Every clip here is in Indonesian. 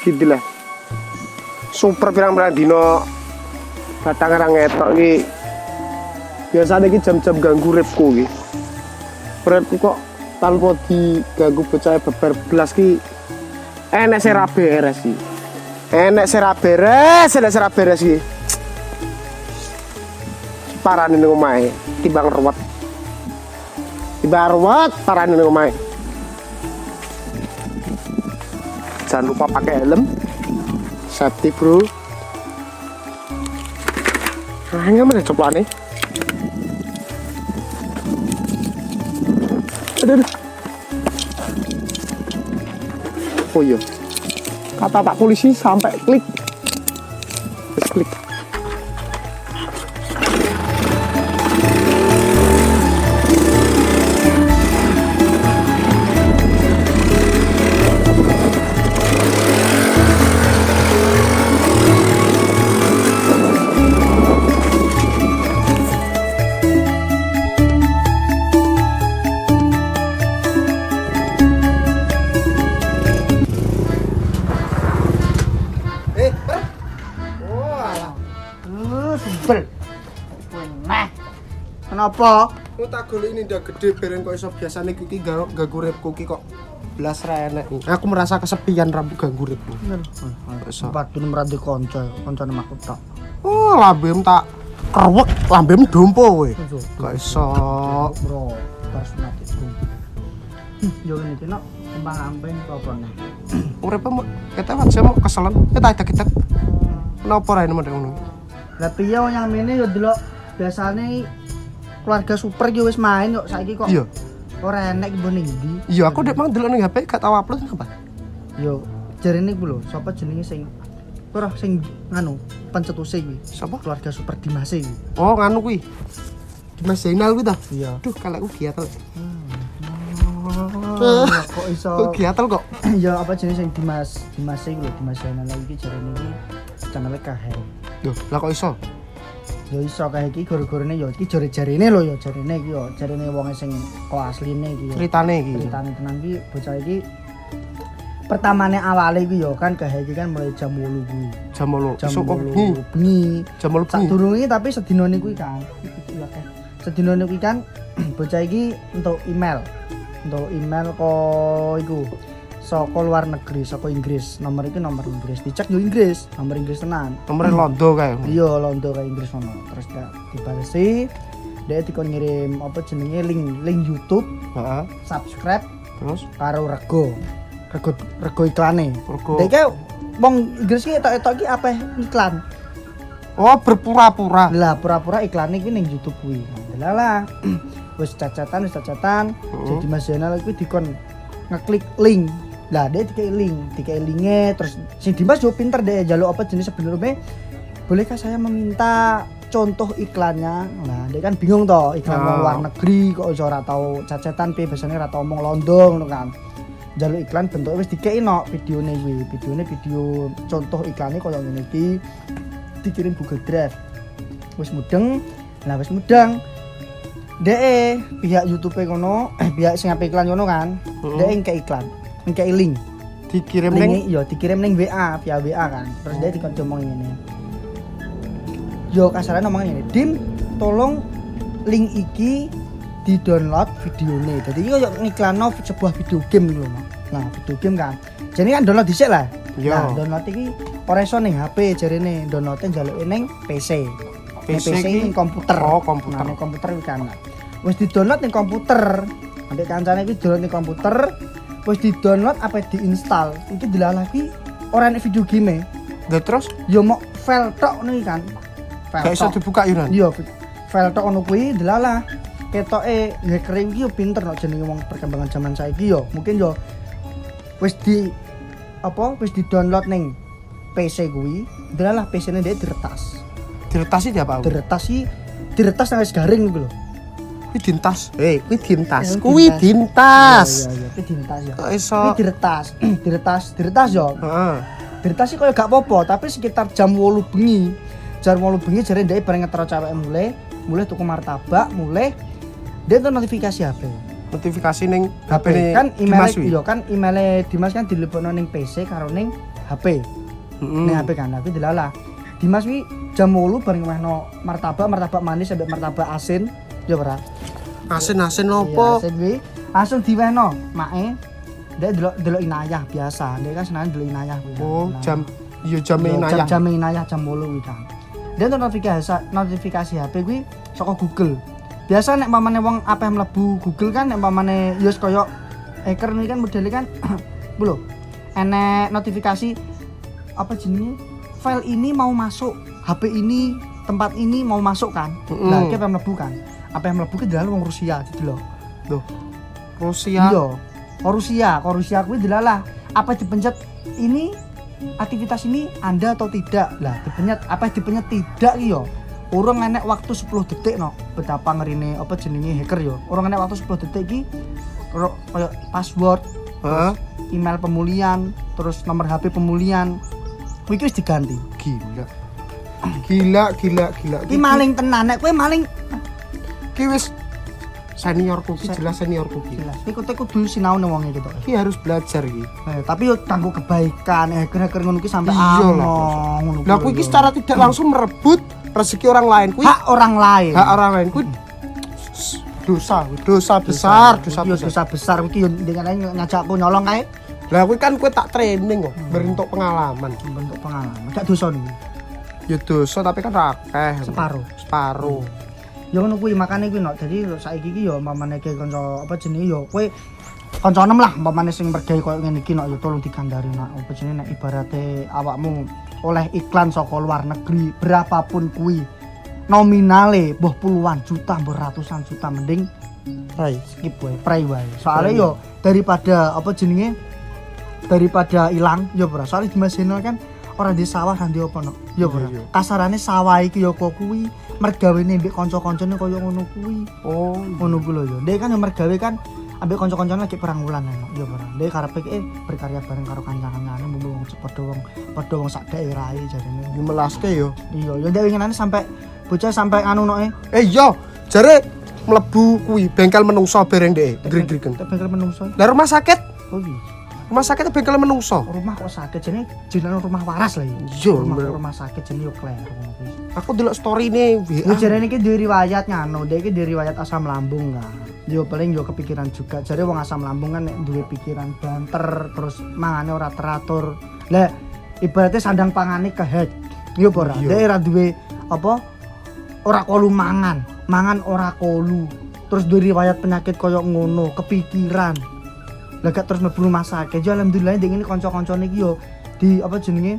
Gitu lah. Super pirang-pirang dino batang ra ngetok iki. Biasane iki jam-jam ganggu uripku iki. Uripku kok tanpa diganggu bocah beber blas ki enek sing ra beres iki. Enek sing ra beres iki. Parane ning omahe timbang ruwet. Timbang ruwet parane ning omahe. Jangan lupa pakai helm. Safety bro. Hanya mana coplane? Aduh. Oh iya. Kata Pak Polisi sampai klik. Terus klik. Kenapa? Aku tak golek ini ndak gede bareng kok iso biasane iki ganggu uripku iki kok blas ra enek. Aku merasa kesepian rambut ganggu uripku. Iso. Padune merandi kancane aku tak. Oh, lambem tak kerwek, lambem dompo kowe. Gak iso. Bro, terus mati. Yo ngene iki nok kembang-ambing apa nih? Uripmu kita wae mau keselen. Kita. Kenapa ra ngono ngono? Lah piye wong yang mene yo delok biasane keluarga super ki wis main kok saiki kok. Iya. Ora enek mbon ning ndi? Iya, aku dek mang delok ning HP gak tau upload apa. Yo jarene ku lho, sapa jenenge sing ora sing nganu pencetuse kuwi. Sapa? Keluarga super Dimas kuwi. Oh, nganu kuwi. Dimas Zainal kuwi ta? Iya. Duh, kalekku giatel. Kok iso Kok giatel kok. ya apa jenenge sing Dimas iku lho, Dimas Zainal iki jarene iki channel kahe. Duh, lah kok iso? Ya iso kae iki gara-garane ya iki jare-jarene lho ya jarene iki ya jarene wong sing kok asline iki ya. Ceritane iki. Ceritane tenan iki bocah iki pertamane awale iki ya kan kae iki kan mulai jam 8 kuwi. Jam 8. Jam Esuk 8 bengi. bengi. Jam 8 bengi. Sadurunge tapi sedinane kuwi kan. Sedinane kuwi kan bocah iki entuk email. Entuk email kok iku saka luar negeri, saka Inggris. Nomor iki nomor Inggris. Dicek yo Inggris, nomor Inggris tenan. Nomor Londo kae. Iya, Londo kayak Inggris ono. Terus dibalesi, dia dikon ngirim apa jenenge link YouTube, Heeh. subscribe Terus karo rego iklane. Rego. Dek wong Inggris ki etok-etok ki apa iklan. Oh, berpura-pura. Lah pura-pura iklane ki ning YouTube kuwi. Lah wis cacatan. Jadi Mas Zainal kuwi dikon ngeklik link. Lah dia dikai linknya terus si Dimas yo pinter deh jaluk apa jenis sebenarnya bolehkah saya meminta contoh iklannya. Nah dia kan bingung toh iklan luar negeri kok iso ora tau cacatan pe biasanya ora tau omong Londo ngono kan jaluk iklan bentuknya wis dikai no videone video contoh iklannya koyo ngene iki dikirim Google Drive wis mudeng pihak YouTube ngono pihak sing ape iklan ngono kan dia engke iklan engke link dikirim ning WA via WA kan terus dia dikon ngomong ngene yo kasarane ngomong ngene Dim tolong link iki di download videone jadi iki koyo ngiklanno sebuah video game lho nah video game kan jadi kan download dhisik lah nah download iki ora iso ning HP jarene download-e njaluke ning PC ning komputer komputer iki kan wis di-download ning komputer ambek kancane iki download ning komputer wis di-download apa diinstal iki delalah iki ora nek video game Lah terus yo mok file tok niki kan gak iso dibuka yo iya file tok ngono kuwi delalah ketoke hacker iki yo pinter nek jenenge wong perkembangan zaman saiki yo mungkin yo wis di-download ning PC kuwi delalah PC-ne dhek diretas diretasi dia apa? Diretas nang garing niku lho. Kuwi dintas. Kuwi dintas. Iya, Kuwi dintas. Iya, kuwi dintas ya. Kok iso? Kuwi diretas yo. Heeh. Diretas sih koyo gak apa-apa, tapi sekitar jam 8 bengi. Jam 8 bengi jare ndek bareng ngetro cewek mulai tuku martabak, mulai dia tuh notifikasi HP. Notifikasi ning HP kan email yo kan email Dimas kan dilebokno ning PC karo ning HP. Ning HP kan aku delalah. Dimas wi jam 8 bareng wehno martabak manis sampai martabak asin ya ora. Asin-asin Iya, opo? asin wi langsung diwehno mae. Dek delok inayah biasa. Dek kan seneng delok inayah kuwi. Oh, Nah, jam inayah. Jam inayah jam 8 kuwi kan. Dia tuh notifikasi HP kuwi saka Google. Biasa nek mamane wong apa yang mlebu Google kan nek mamane yo koyo hacker ini kan modelnya kan lho. Enek notifikasi apa jenenge? File ini mau masuk, HP ini, tempat ini mau masuk kan. Lah iki apa yang mlebu kan. Apa yang mlebu ki dalan wong Rusia gitu lho. Loh. Rusia. Iya. Rusia kuwi delalah apa dipencet ini aktivitas ini Anda atau tidak. Lah dipencet tidak iki yo. Urung enek waktu 10 detik no. Betapa ngerine apa jenenge hacker yo. Urung enek waktu 10 detik iki koyo password, terus email pemulihan, terus nomor HP pemulihan. Kuwi wis diganti. Gila. Iki maling tenan nek kowe maling Ki wis seniorku ki jelas seniorku ki. jelas. Iki kudu sinau nang wong iki to. Ki harus belajar iki. Tapi yo kanggo kebaikan hacker ngono ki sampai Iya lah, ngono. Lah kuwi ki secara tidak langsung merebut rezeki orang lain. Kuwi hak orang lain. hak orang lain kuwi dosa besar. Dosa besar kuwi yo dengan ngajakku nyolong kae Lah kuwi kan kowe tak training kok, bentuk pengalaman. bentuk pengalaman. Gak dosa nih. Ya dosa tapi kan akeh. Separuh. Ya ngono kuwi makane kuwi no. Dadi saiki iki yo mamane ke kanca apa jenenge yo kowe kanca enem lah mamane sing mergawe koyo ngene iki no yo tolong digandari nak apa jenenge nek ibarate awakmu oleh iklan saka luar negeri berapapun kuwi nominale mbuh puluhan juta mbuh ratusan juta mending skip wae pray wae soalnya yo daripada apa jenenge daripada ilang yo ora soalnya di Masinal kan ora di sawah kan di apa no yo ora kasarane sawah iki yo kok kuwi mergawene mbek kanca-kancane koyo ngono kuwi Oh, ngono kuwi lho yo dhek kan yo mergawe kan ambek kanca-kancane lagi perang wulan no yo ora dhek karepe berkarya bareng karo kanca-kancane mung padha wong sak daerahe jarene dimelaske yo. iya yo dhek winginane sampai bocah sampai anu noe Yo, jare mlebu kuwi bengkel menungso bareng dhek, grig-grigen. bengkel menungso Lah rumah sakit? oh iya Rumah sakit bengkel menungso. rumah kok sakit jenenge rumah waras lah Iya, rumah sakit jenenge yo kleru ngono kuwi Aku delok story-ne yo jarene iki duwe riwayat ngano dhek iki duwe riwayat asam lambung kan yo paling yo kepikiran juga jare wong asam lambung kan nek duwe pikiran banter terus mangane ora teratur lah ibaratnya sandang pangane kehack yo ora dhek ora duwe apa ora kolu mangan ora kolu terus duwe riwayat penyakit koyo ngono kepikiran lah gak terus mlebu rumah sakit yo alhamdulillah ndek ngene kanca-kancane iki yo di apa jenenge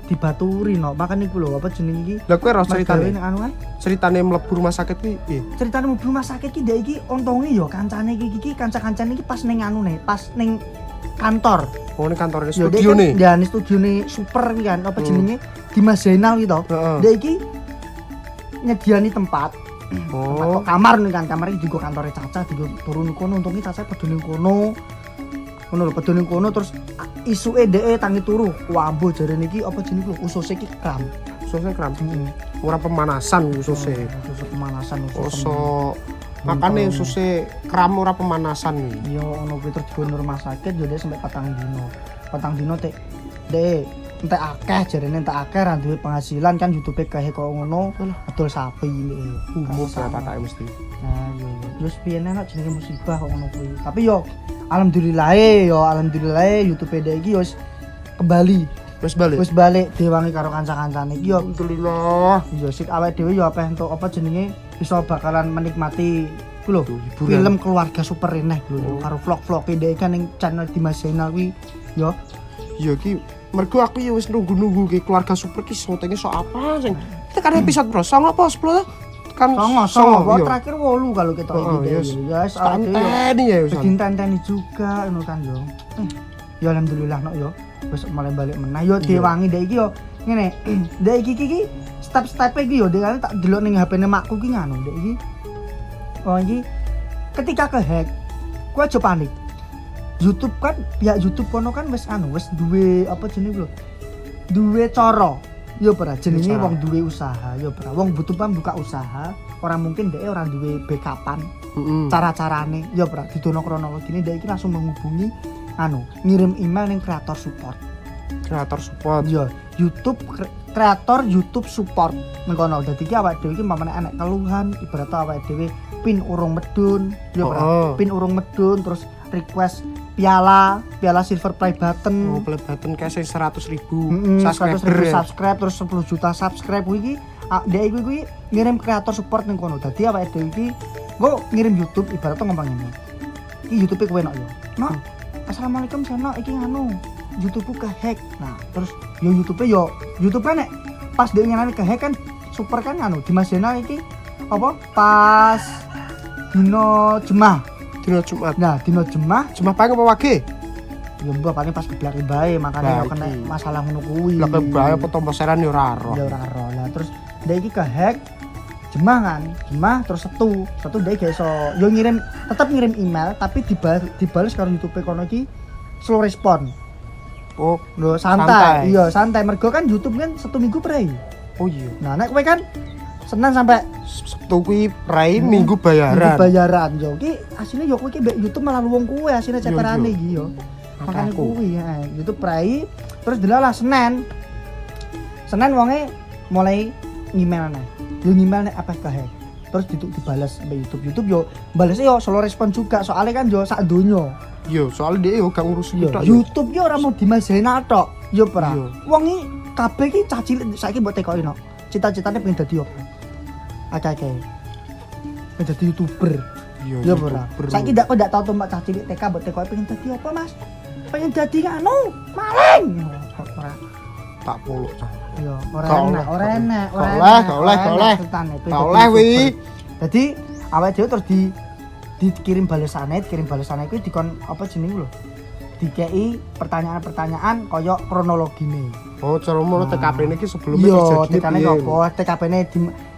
dibaturi no makane iku lho apa jenenge iki Lah kowe ora ceritane. ning anu ae Ceritane mlebu rumah sakit kuwi piye? ceritane mlebu rumah sakit iki ndek iki untunge yo kancane iki kanca-kancane iki pas ning anune pas ning kantor Oh, ning kantore yo studione. ya ning studione super iki kan apa jenenge di Masinal iki to ndek iki nyediani tempat Oh, kamar nih kan kamar iki juga kantore Caca juga turun kono untungnya Caca peduli kono lho peduli kono terus isuke dhek tangi turu wambo jare niki apa jenenge lho ususe iki kram susah kram. Ora pemanasan ususe. usus pemanasan Oso makane ususe kram ora pemanasan iki. yo ono kuwi terus digono rumah sakit yo dhek sampe 4 dino tek dhek entek akeh jarene entek akeh ra duwe penghasilan kan YouTube kae kok ngono adol sapi iki Umum patake mesti. nah yo terus piye nek jenenge musibah kok ngono kuwi tapi yo alhamdulillah YouTube dhek iki yo kembali wis balik diwangi karo kanca-kancane iki yo Alhamdulillah. yo sik awake dhewe yo apa entuk apa jenenge bisa bakalan menikmati ku lho film keluarga super eneh lho karo vlog-vlog dhek kan ning channel di Masinal kuwi yo Iya ki mergo aku ya wis nunggu-nunggu ki keluarga super ki syutinge sok apa sing tekan episode bro 9 apa 10 kan songo terakhir 8 kalau kita iki ya wis tanteni ya wis tanteni juga ngono kan yo ya alhamdulillah no yo wis mulai balik meneh yo diwangi dhek iki yo ngene dhek iki step-step iki yo dhek tak delok ning HP-ne makku ki ngono dhek iki oh iki ketika kehack ku aja panik YouTube kan pihak YouTube kono kan wis duwe apa jenenge lho duwe cara yo ora jenenge wong duwe usaha yo ora wong butuh buka usaha ora mungkin dhek ora duwe backupan cara-carane yo ora didono kronologine dhek iki langsung menghubungi ngirim email ning kreator support kreator support. Yo, YouTube kreator YouTube support mengkono. Dadi iki awake dhewe iki mamane enek keluhan ibarat awake dhewe pin urung medun, yo pin urung medun terus request piala silver play button. Play button kayak 100.000 subscribe terus 10 juta subscribe iki dhek iki ngirim kreator support ning kono. Dadi awake dhewe iki engko ngirim YouTube ibarat ngomong ngene. Iki YouTube-e kowe nok yo. Nok, assalamualaikum sono iki nganu YouTube-ku kehack. Nah, terus yo YouTube kan nek pas dhek nyenani kehack kan super kan nganu di Mas Jenal iki apa pas dino Jumat. Nah, dino Jumat pagi apa wage? Ya mbah paling pas geblake bae makane yo kena masalah ngono kuwi. Lah bae apa tombol seran yo ora ro. Ya ora ro. Lah terus dhek iki kehack Jemah terus Setu dhek gak iso yo tetep ngirim email tapi dibales karo YouTube kono iki slow respon. Oh, lho santai. Iya, santai mergo kan YouTube kan 1 minggu prei. Oh iya. Nah, nek kowe kan Senin sampai Sabtu kuwi prei minggu bayaran. Yo iki asline yo kowe iki mbek YouTube malah luwung kowe asline ceperane iki yo. Makane kuwi ya, YouTube prei terus delalah Senin wonge mulai ngemail aneh. Yo ngemail nek apa kehack. Terus dibales mbek YouTube yo balesnya yo slow respon juga soalnya kan yo sak donya. Yo, soalnya dia yo gak ngurus kita. YouTube yo ora mau dimasena tok. Yo ora. Wong iki kabeh iki cah cilik saiki mbok tekoki no. Cita-citane pengen dadi opo? Akeh-akeh. Pengen dadi YouTuber. Yo ora. Saiki ndak tau tumbak cah cilik TK mbok tekoki pengen dadi opo, Mas? Pengen dadi anu, maling. Ora. Tak polok cah. Yo, ora enak. Gak oleh wi. Dadi awake dhewe terus dikirim balasannya kuwi dikon apa jeneng lho. Dikei pertanyaan-pertanyaan kaya kronologine. Oh, cara ngono TKP-ne iki sebelumnya terjadi. Iya, TKP-ne opo? TKP-ne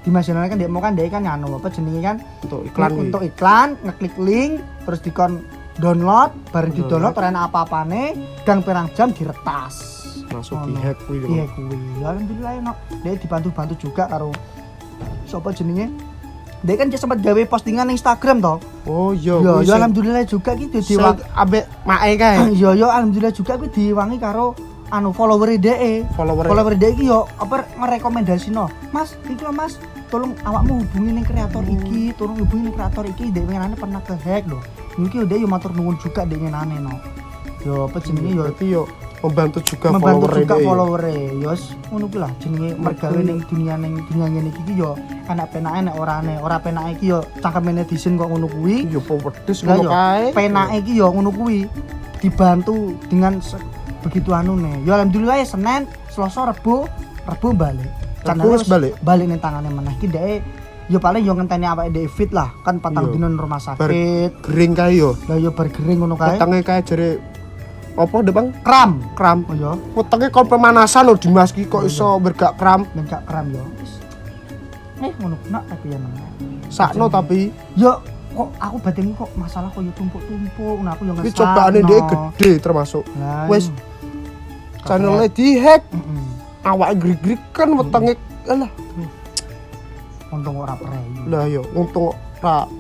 di nasional kan demo kan dhek kan anu apa jenenge kan untuk iklan, ngeklik link terus dikon download, bareng di-download ora ana apa-apane, gang pirang jam diretas. Masuk di-hack kuwi lho. Iya kuwi. Alhamdulillah enak. Dhek dibantu-bantu juga karo sapa jenenge? Dia kan sempat gawe postingan Instagram toh. Oh iya. Yo alhamdulillah juga gitu diwangi ambek mae kae. Yo alhamdulillah juga kuwi diwangi karo anu follower dhek. Follower dhek iki yo apa ngerekomendasino. Mas, iki lho Mas, tolong awakmu hubungi ning kreator iki, dhek ngenane pernah kehack lho. Iki yo dhek yo matur nuwun juga dhek ngenane no. Yo apa jenenge yo iki yo membantu juga follower-e. Yo ngono kuwi lah jenenge mergawe ning dunia ngene iki yo anak penake nek ora penake iki yo cangkeme netizen kok ngono kuwi. Yo pedes ngono kae. Penake iki yo ngono kuwi dibantu dengan begitu anune. Yo alhamdulillah ya Senin, Selasa, Rebo balik. Channel balik ning tangane meneh iki dhek yo paling yo ngenteni awake dhewe fit lah kan 4 dina rumah sakit. Gering kae yo. Lah yo bar gering ngono kae. Wetenge kae jare apa deh bang? Kram. Oh ya. Wetenge kon pemanasan lho Dimas ki kok iso bergak kram. Bergak kram yo. Ngono nak tapi ya nang. Sakno tapi yo kok aku batin kok masalah kok yo tumpuk-tumpuk. Nah aku yo ngesakno. Iki cobaane dhek gede termasuk. Wis channel-e di-hack. Awake grig-grig kan wetenge alah. Untung ora prei. Lah yo untung ora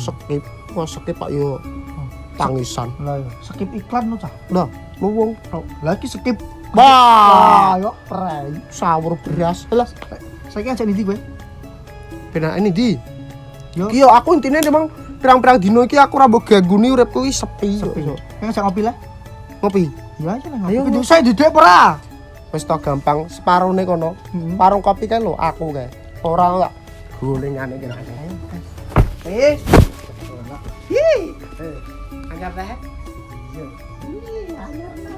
skip. Wah skip Pak yo. Tangisan. Lah yo, skip iklan lho cah. Lah, luwung. Lagi skip. Wah, yo prei. Sawur beras. Lah, saiki ajak ndi kowe? Penak ini di. Yo. Iki yo aku intine memang pirang-pirang dino iki aku ora mbok ganggu ni uripku iki sepi. Yang ajak ngopi lah. Ngopi. Ya aja lah ngopi. Ayo saya duduk ora. Wis to gampang, separone kono. Parung kopi kae lho aku kae. Ora enggak golengane kene. Wis. Hi. Anyar teh? Iya. Anyar teh.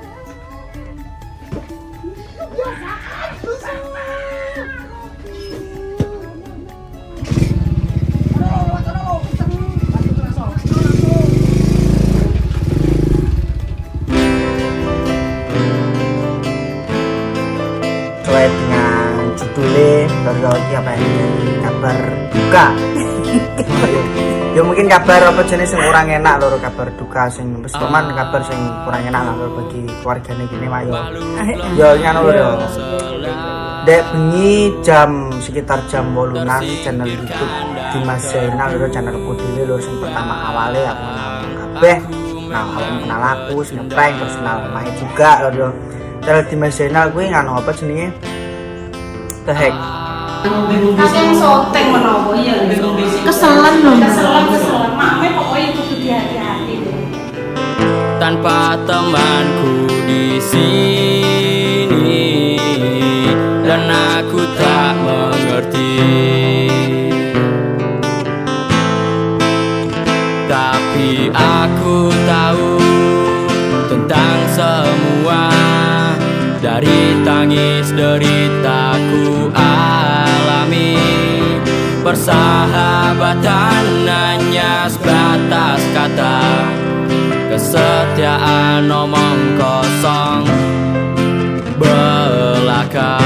Sesuai dengan judulnya dari apa ya? Kabar duka. Ya mungkin kabar apa jenis yang kurang enak lho, kabar duka sing wis teman kabar sing kurang enak lho bagi keluargane kene wae yo. Ya ngono lho. Dek bengi sekitar jam 8-an channel YouTube Dimas Zainal lho, channel dhewe lho sing pertama awale aku kenal kabeh. Nah, aku kenal aku, sing prank terus kenal Mae juga lho. di Mesena gue nganu apa jenenge tehek Kakek soteng menawa ya. Keselan loh. Keselan. Makme pokoknya kudu hati-hati. Tanpa temanku di sini dan aku tak mengerti, tapi aku tahu tentang semua. Dari tangis deritaku alami, persahabatan hanya sebatas kata, kesetiaan omong kosong belaka.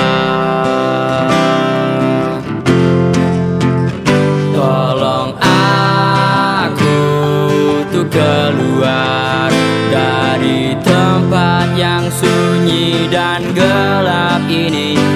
Tolong aku tuh keluar dari tempat yang sunyi dan gelap ini.